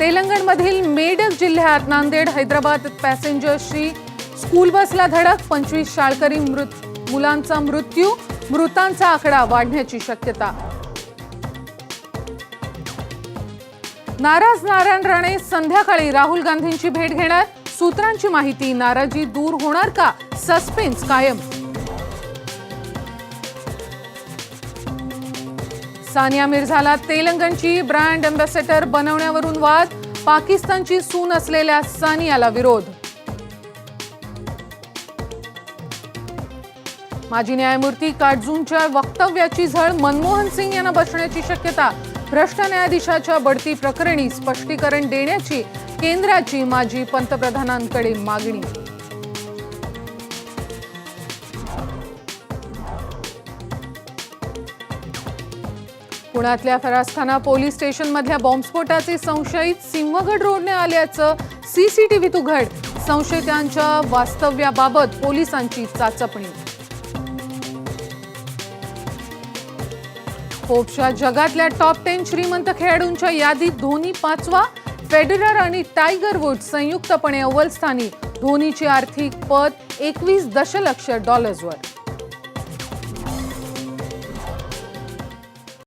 तेलंगणमधील मेडक जिल्ह्यात नांदेड हैदराबाद पॅसेंजरशी स्कूल बसला धडक, 25 शाळकरी मुलांचा मृत्यू, मृतांचा आकडा वाढण्याची शक्यता. नाराज नारायण राणे संध्याकाळी राहुल गांधींची भेट घेणार, सूत्रांची माहिती. नाराजी दूर होणार का? सस्पेन्स कायम. सानिया मिर्झाला तेलंगणची ब्रँड अँबॅसेडर बनवण्यावरून वाद, पाकिस्तानची सून असलेल्या सानियाला विरोध. माजी न्यायमूर्ती काटजूंच्या वक्तव्याची झळ, मनमोहन सिंग यांना बसण्याची शक्यता. भ्रष्ट न्यायाधीशाच्या बढती प्रकरणी स्पष्टीकरण देण्याची केंद्राची माजी पंतप्रधानांकडे मागणी. पुण्यातल्या फरासखाना पोलीस स्टेशनमधल्या बॉम्बस्फोटाचे संशयित सिंहगड रोडने आल्याचं सीसीटीव्हीत उघड. संशयितांच्या वास्तव्याबाबत पोलिसांची चाचपणी. फोर्ब्सच्या जगातल्या टॉप 10 श्रीमंत खेळाडूंच्या यादीत धोनी 5वा, फेडरर आणि टायगर वुड्स संयुक्तपणे अव्वल स्थानी. धोनीची आर्थिक पत $21 दशलक्ष वर.